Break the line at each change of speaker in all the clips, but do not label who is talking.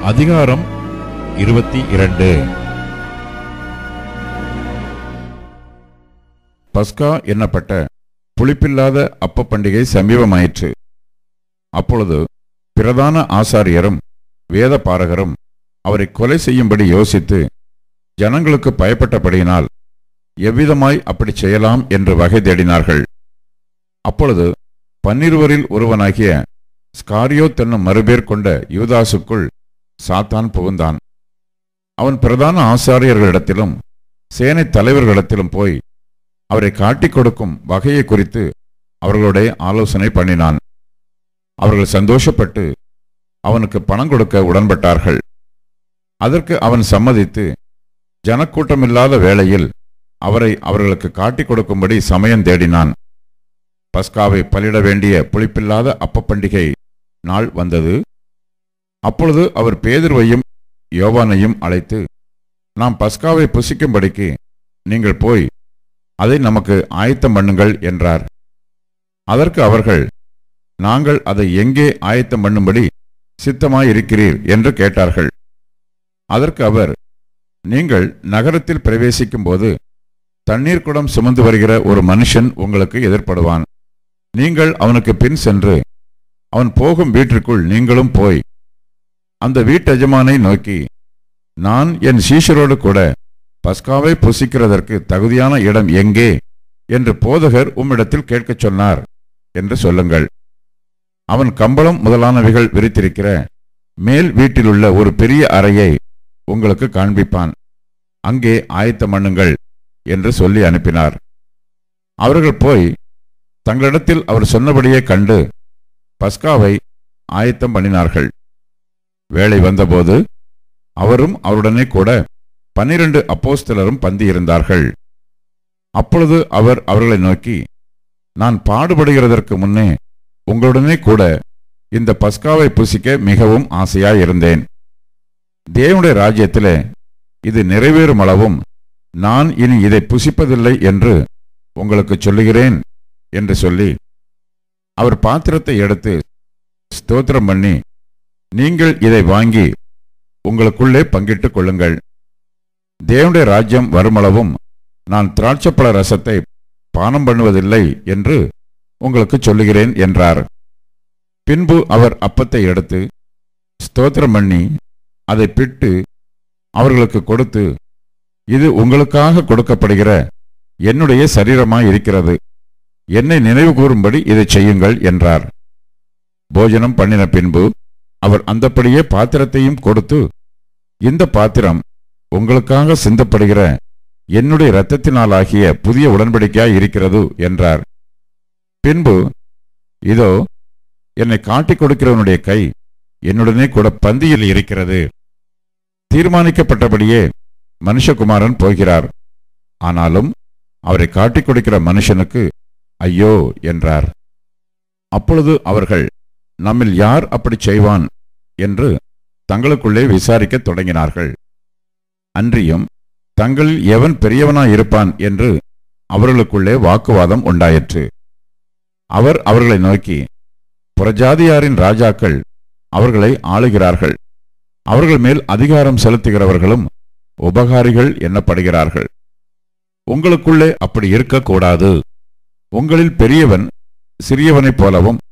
அதிகாரம் 22. பஸ்கா என்னப்பட்ட புளிப்பில்லாத அப்ப பண்டிகை சமீபமாயிற்று. அப்பொழுது பிரதான ஆசாரியரும் வேத பாரகரும் அவரை கொலை செய்யும்படி யோசித்து ஜனங்களுக்கு பயப்பட்டபடியினால் எவ்விதமாய் அப்படி செய்யலாம் என்று வகை தேடினார்கள். அப்பொழுது 12 ஒருவனாகிய ஸ்காரியோத் என்னும் மறுபேர் கொண்ட யூதாசுக்குள் சாத்தான் புகுந்தான். அவன் பிரதான ஆசாரியர்களிடத்திலும் சேனை தலைவர்களிடத்திலும் போய் அவரை காட்டிக் கொடுக்கும் வகையை குறித்து அவர்களுடைய ஆலோசனை பண்ணினான். அவர்கள் சந்தோஷப்பட்டு அவனுக்கு பணம் கொடுக்க உடன்பட்டார்கள். அதற்கு அவன் சம்மதித்து ஜனக்கூட்டமில்லாத வேளையில் அவரை அவர்களுக்கு காட்டிக் கொடுக்கும்படி சமயம் தேடினான். பஸ்காவை பலியிட வேண்டிய புளிப்பில்லாத அப்ப பண்டிகை நாள் வந்தது. அப்பொழுது அவர் பேதுருவையும் யோவானையும் அழைத்து, நாம் பஸ்காவை புசிக்கும்படிக்கு நீங்கள் போய் அதை நமக்கு ஆயத்தம் பண்ணுங்கள் என்றார். அதற்கு அவர்கள், நாங்கள் அதை எங்கே ஆயத்தம் பண்ணும்படி சித்தமாயிருக்கிறீர் என்று கேட்டார்கள். அதற்கு அவர், நீங்கள் நகரத்தில் பிரவேசிக்கும் போது தண்ணீர் குடம் சுமந்து வருகிற ஒரு மனுஷன் உங்களுக்கு எதிர்ப்படுவான். நீங்கள் அவனுக்கு பின் சென்று அவன் போகும் வீட்டிற்குள் நீங்களும் போய் அந்த வீட்டெஜமானை நோக்கி, நான் என் சீஷரோடு கூட பஸ்காவை புசிக்கிறதற்கு தகுதியான இடம் எங்கே என்று போதகர் உம்மிடத்தில் கேட்கச் சொன்னார் என்று சொல்லுங்கள். அவன் கம்பளம் முதலானவைகள் விரித்திருக்கிற மேல் வீட்டிலுள்ள ஒரு பெரிய அறையை உங்களுக்கு காண்பிப்பான். அங்கே ஆயத்தம் பண்ணுங்கள் என்று சொல்லி அனுப்பினார். அவர்கள் போய் தங்களிடத்தில் அவர் சொன்னபடியே கண்டு பஸ்காவை ஆயத்தம் பண்ணினார்கள். வேளை வந்தபோது அவரும் அவருடனே கூட 12 அப்போஸ்தலரும் பந்தியிருந்தார்கள். அப்பொழுது அவர் அவர்களை நோக்கி, நான் பாடுபடுகிறதற்கு முன்னே உங்களுடனே கூட இந்த பஸ்காவை புசிக்க மிகவும் ஆசையாயிருந்தேன். தேவனுடைய ராஜ்யத்திலே இது நிறைவேறும் அளவும் நான் இனி இதை புசிப்பதில்லை என்று உங்களுக்கு சொல்லுகிறேன் என்று சொல்லி அவர் பாத்திரத்தை எடுத்து ஸ்தோத்திரம் பண்ணி, நீங்கள் இதை வாங்கி உங்களுக்குள்ளே பங்கிட்டுக் கொள்ளுங்கள். தேவனுடைய ராஜ்யம் வருமளவும் நான் திராட்சைப்பழ ரசத்தை பானம் பண்ணுவதில்லை என்று உங்களுக்கு சொல்லுகிறேன் என்றார். பின்பு அவர் அப்பத்தை எடுத்து ஸ்தோத்திரம் பண்ணி அதை பிட்டு அவர்களுக்கு கொடுத்து, இது உங்களுக்காக கொடுக்கப்படுகிற என்னுடைய சரீரமாயிருக்கிறது. என்னை நினைவு கூறும்படி இதை செய்யுங்கள் என்றார். போஜனம் பண்ணின பின்பு அவர் அந்தப்படியே பாத்திரத்தையும் கொடுத்து, இந்த பாத்திரம் உங்களுக்காக சிந்தப்படுகிற என்னுடைய இரத்தத்தினாலாகிய புதிய உடன்படிக்கையாய் இருக்கிறது என்றார். பின்பு, இதோ என்னை காட்டிக் கொடுக்கிறவனுடைய கை என்னுடனே கூட பந்தியில் இருக்கிறது. தீர்மானிக்கப்பட்டபடியே மனுஷகுமாரன் போகிறார். ஆனாலும் அவரை காட்டிக் கொடுக்கிற மனுஷனுக்கு ஐயோ என்றார். அப்பொழுது அவர்கள், நம்மில் யார் அப்படி செய்வான் என்று தங்களுக்குள்ளே விசாரிக்கத் தொடங்கினார்கள். அன்றியும் தங்களில் எவன் பெரியவனாயிருப்பான் என்று அவர்களுக்குள்ளே வாக்குவாதம் உண்டாயிற்று. அவர் அவர்களை நோக்கி, புறஜாதியாரின் ராஜாக்கள் அவர்களை ஆளுகிறார்கள். அவர்கள் மேல் அதிகாரம் செலுத்துகிறவர்களும் உபகாரிகள் எண்ணப்படுகிறார்கள். உங்களுக்குள்ளே அப்படி இருக்கக்கூடாது. உங்களில் பெரியவன் சிறியவனைப் போலவும்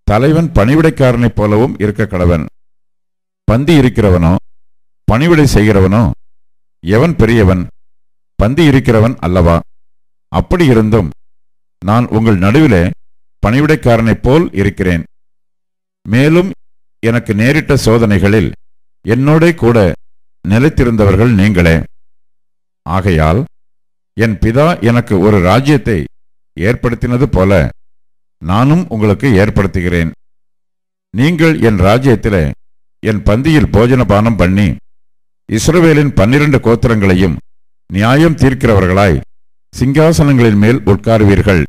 தலைவன் பணிவிடைக்காரனைப் போலவும் இருக்க கடவன். பந்தி இருக்கிறவனோ பணிவிடை செய்கிறவனோ எவன் பெரியவன்? பந்தி இருக்கிறவன் அல்லவா? அப்படி இருந்தும் நான் உங்கள் நடுவிலே பணிவிடைக்காரனைப் போல் இருக்கிறேன். மேலும் எனக்கு நேரிட்ட சோதனைகளில் என்னோட கூட நிலைத்திருந்தவர்கள் நீங்களே. ஆகையால் என் பிதா எனக்கு ஒரு ராஜ்யத்தை ஏற்படுத்தினது போல நானும் உங்களுக்கு ஏற்படுத்துகிறேன். நீங்கள் என் ராஜ்யத்திலே என் பந்தியில் போஜனபானம் பண்ணி இஸ்ரவேலின் 12 கோத்திரங்களையும் நியாயம் தீர்க்கிறவர்களாய் சிங்காசனங்களின் மேல் உட்காருவீர்கள்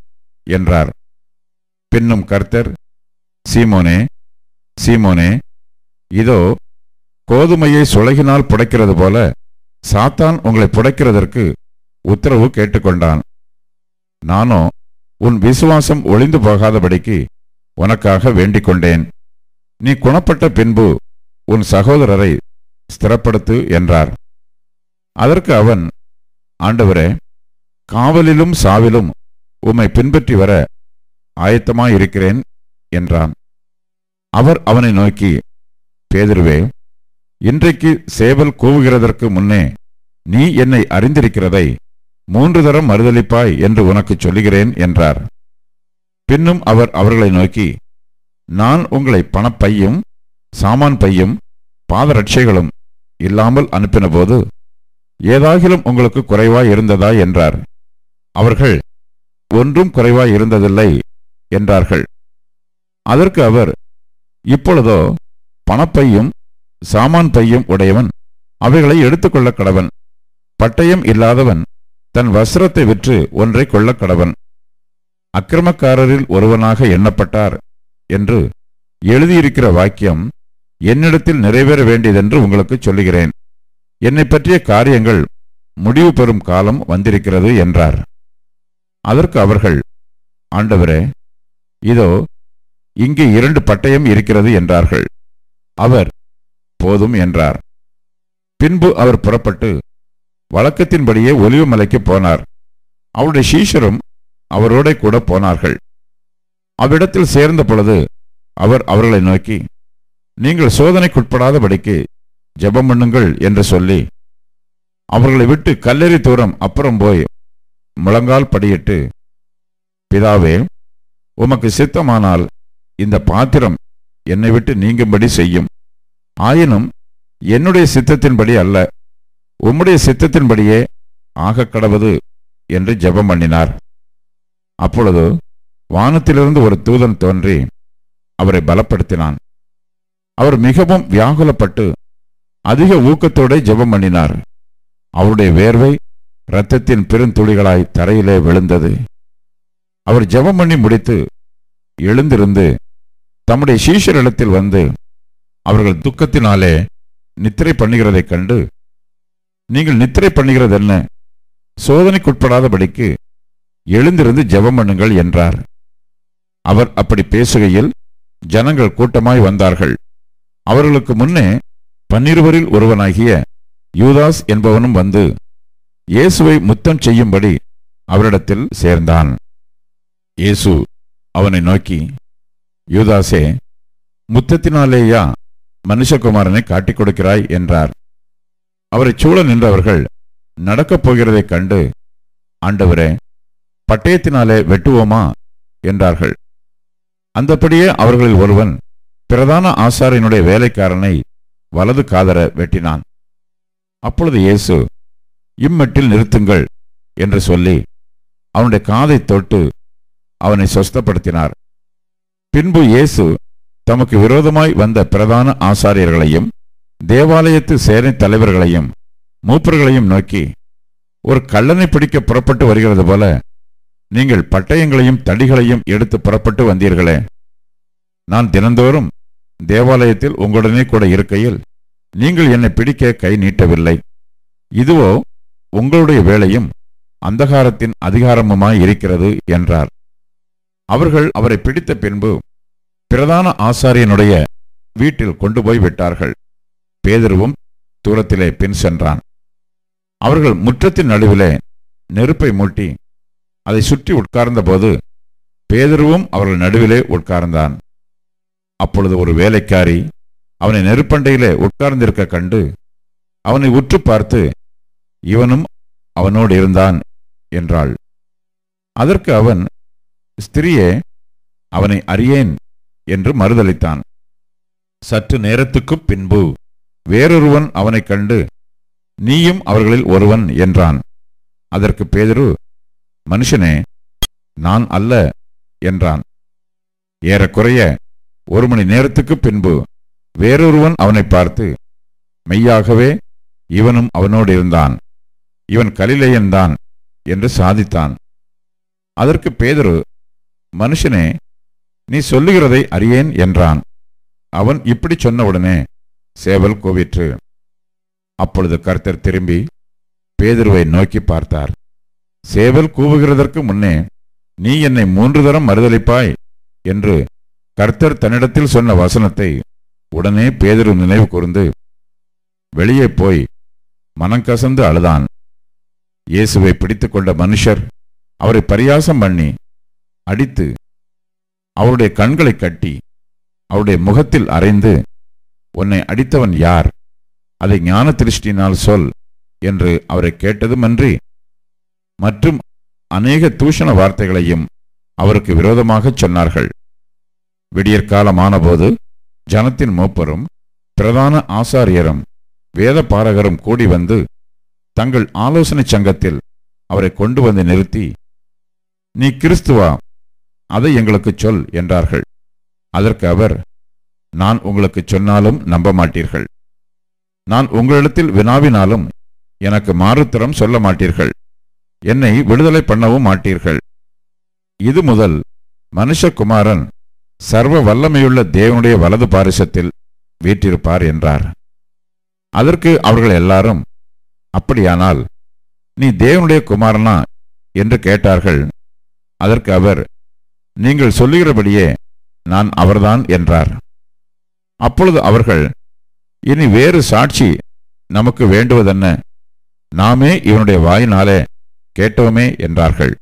என்றார். பின்னும் கர்த்தர், சீமோனே, சீமோனே, இதோ கோதுமையை சுளகினால் புடைக்கிறது போல சாத்தான் உங்களை புடைக்கிறதற்கு உத்தரவு கேட்டுக்கொண்டான். நானோ உன் விசுவாசம் ஒளிந்து போகாதபடிக்கு உனக்காக வேண்டிக் கொண்டேன். நீ குணப்பட்ட பின்பு உன் சகோதரரை ஸ்திரப்படுத்து என்றார். அதற்கு அவன், ஆண்டவரே, காவலிலும் சாவிலும் உம்மை பின்பற்றி வர ஆயத்தமாயிருக்கிறேன் என்றான். அவர் அவனை நோக்கி, பேதுருவே, இன்றைக்கு சேவல் கூவுகிறதற்கு முன்னே நீ என்னை அறிந்திருக்கிறதை 3 தரம் மறுதலிப்பாய் என்று உனக்கு சொல்லுகிறேன் என்றார். பின்னும் அவர் அவர்களை நோக்கி, நான் உங்களை பணப்பையும் சாமான் பையும் பாதரட்சைகளும் இல்லாமல் அனுப்பினபோது ஏதாகிலும் உங்களுக்கு குறைவாய் இருந்ததா என்றார். அவர்கள், ஒன்றும் குறைவாய் இருந்ததில்லை என்றார்கள். அதற்கு அவர், இப்பொழுதோ பணப்பையும் சாமான் பையும் உடையவன் அவைகளை எடுத்துக்கொள்ள கடவன். பட்டயம் இல்லாதவன் தன் வஸ்திரத்தை விற்று ஒன்றை கொள்ள கடவன். அக்கிரமக்காரரில் ஒருவனாக எண்ணப்பட்டார் என்று எழுதியிருக்கிற வாக்கியம் என்னிடத்தில் நிறைவேற வேண்டியதென்று உங்களுக்கு சொல்லுகிறேன். என்னை பற்றிய காரியங்கள் முடிவு பெறும் காலம் வந்திருக்கிறது என்றார். அதற்கு அவர்கள், ஆண்டவரே, இதோ இங்கே 2 பட்டயம் இருக்கிறது என்றார்கள். அவர், போதும் என்றார். பின்பு அவர் புறப்பட்டு வழக்கத்தின்படியே ஒலிவ மலைக்கு போனார். அவருடைய சீஷரும் அவரோட கூட போனார்கள். அவ்விடத்தில் சேர்ந்த பொழுது அவர் அவர்களை நோக்கி, நீங்கள் சோதனைக்குட்படாதபடிக்கு ஜெபம் பண்ணுங்கள் என்று சொல்லி அவர்களை விட்டு கல்லெறி தூரம் அப்புறம் போய் முழங்கால் படியிட்டு, பிதாவே, உமக்கு சித்தமானால் இந்த பாத்திரம் என்னை விட்டு நீங்கும்படி செய்யும். ஆயினும் என்னுடைய சித்தத்தின்படி அல்ல, உம்முடைய சித்தத்தின்படியே ஆகக்கடவது என்று ஜெபம் பண்ணினார். அப்பொழுது வானத்திலிருந்து ஒரு தூதன் தோன்றி அவரை பலப்படுத்தினான். அவர் மிகவும் வியாகுலப்பட்டு அதிக ஊக்கத்தோடு ஜெபம் பண்ணினார். அவருடைய வேர்வை இரத்தத்தின் பெருந்துளிகளாய் தரையிலே விழுந்தது. அவர் ஜெபம் பண்ணி முடித்து எழுந்திருந்து தம்முடைய சீஷரிடத்தில் வந்து அவர்கள் துக்கத்தினாலே நித்திரை பண்ணுகிறதைக் கண்டு, நீங்கள் நித்திரை பண்ணுகிறது என்ன? சோதனைக்குட்படாதபடிக்கு எழுந்திருந்து ஜெபம் பண்ணுங்கள் என்றார். அவர் அப்படி பேசுகையில் ஜனங்கள் கூட்டமாய் வந்தார்கள். அவர்களுக்கு முன்னே 12 ஒருவனாகிய யூதாஸ் என்பவனும் வந்து இயேசுவை முத்தம் செய்யும்படி அவரிடத்தில் சேர்ந்தான். இயேசு அவனை நோக்கி, யூதாசே, முத்தத்தினாலேயா மனுஷகுமாரனை காட்டிக் கொடுக்கிறாய் என்றார். அவரை சூழ நின்றவர்கள் நடக்கப் போகிறதைக் கண்டு, ஆண்டவரே, பட்டயத்தினாலே வெட்டுவோமா என்றார்கள். அந்தபடியே அவர்களில் ஒருவன் பிரதான ஆசாரியனுடைய வேலைக்காரனை வலது காதர வெட்டினான். அப்பொழுது இயேசு, இம்மட்டில் நிறுத்துங்கள் என்று சொல்லி அவனுடைய காதை தொட்டு அவனை சொஸ்தப்படுத்தினார். பின்பு இயேசு தமக்கு விரோதமாய் வந்த பிரதான ஆசாரியர்களையும் தேவாலயத்து சேனை தலைவர்களையும் மூப்பர்களையும் நோக்கி, ஒரு கள்ளனை பிடிக்க புறப்பட்டு வருகிறது போல நீங்கள் பட்டயங்களையும் தடிகளையும் எடுத்து புறப்பட்டு வந்தீர்களே. நான் தினந்தோறும் தேவாலயத்தில் உங்களுடனே கூட இருக்கையில் நீங்கள் என்னை பிடிக்க கை நீட்டவில்லை. இதுவோ உங்களுடைய வேலையும் அந்தகாரத்தின் அதிகாரமுமாய் இருக்கிறது என்றார். அவர்கள் அவரை பிடித்த பின்பு பிரதான ஆசாரியனுடைய வீட்டில் கொண்டு போய் விட்டார்கள். பேதுருவும் தூரத்திலே பின் சென்றான். அவர்கள் முற்றத்தின் நடுவிலே நெருப்பை மூட்டி அதை சுற்றி உட்கார்ந்த போது பேதுருவும் அவர்கள் நடுவிலே உட்கார்ந்தான். அப்பொழுது ஒரு வேலைக்காரி அவனை நெருப்பண்டையிலே உட்கார்ந்திருக்க கண்டு அவனை உற்று பார்த்து, இவனும் அவனோடு இருந்தான் என்றாள். அதற்கு அவன், ஸ்திரியே, அவனை அறியேன் என்று மறுதலித்தான். சற்று நேரத்துக்குப் பின்பு வேறொருவன் அவனைக் கண்டு, நீயும் அவர்களில் ஒருவன் என்றான். அதற்கு பேதுரு, மனுஷனே, நான் அல்ல என்றான். ஏறக்குறைய 1 மணி நேரத்துக்குப் பின்பு வேறொருவன் அவனை பார்த்து, மெய்யாகவே இவனும் அவனோடு இருந்தான், இவன் கலிலேயன்தான் என்று சாதித்தான். அதற்கு பேதுரு, மனுஷனே, நீ சொல்லுகிறதை அறியேன் என்றான். அவன் இப்படி சொன்னவுடனே சேவல் கூவிற்று. அப்பொழுது கர்த்தர் திரும்பி பேதுருவை நோக்கி பார்த்தார். சேவல் கூவுகிறதற்கு முன்னே நீ என்னை 3 தரம் மறுதலிப்பாய் என்று கர்த்தர் தன்னிடத்தில் சொன்ன வசனத்தை உடனே பேதுரு நினைவு கூர்ந்து வெளியே போய் மனங்கசந்து அழுதான். இயேசுவை பிடித்து கொண்ட மனுஷர் அவரை பரியாசம் பண்ணி அடித்து அவருடைய கண்களை கட்டி அவருடைய முகத்தில் அறைந்து, உன்னை அடித்தவன் யார்? அதை ஞான திருஷ்டினால் சொல் என்று அவரை கேட்டதுமன்றி மற்றும் அநேக தூஷண வார்த்தைகளையும் அவருக்கு விரோதமாகச் சொன்னார்கள். விடியற்காலமானபோது ஜனத்தின் மூப்பரும் பிரதான ஆசாரியரும் வேத பாரகரும் கூடி வந்து தங்கள் ஆலோசனை சங்கத்தில் அவரை கொண்டு வந்து நிறுத்தி, நீ கிறிஸ்துவா? அதை எங்களுக்கு சொல் என்றார்கள். அதற்கு அவர், நான் உங்களுக்கு சொன்னாலும் நம்ப மாட்டீர்கள். நான் உங்களிடத்தில் வினாவினாலும் எனக்கு மாறுத்தரம் சொல்ல மாட்டீர்கள். என்னை விடுதலை பண்ணவும் மாட்டீர்கள். இது முதல் மனுஷகுமாரன் சர்வ வல்லமையுள்ள தேவனுடைய வலது பாரிசத்தில் வீற்றிருப்பார் என்றார். அதற்கு அவர்கள் எல்லாரும், அப்படியானால் நீ தேவனுடைய குமாரனா என்று கேட்டார்கள். அதற்கு அவர், நீங்கள் சொல்லுகிறபடியே நான் அவர்தான் என்றார். அப்பொழுது அவர்கள், இனி வேறு சாட்சி நமக்கு வேண்டுவதென்ன? நாமே இவனுடைய வாயினாலே கேட்டோமே என்றார்கள்.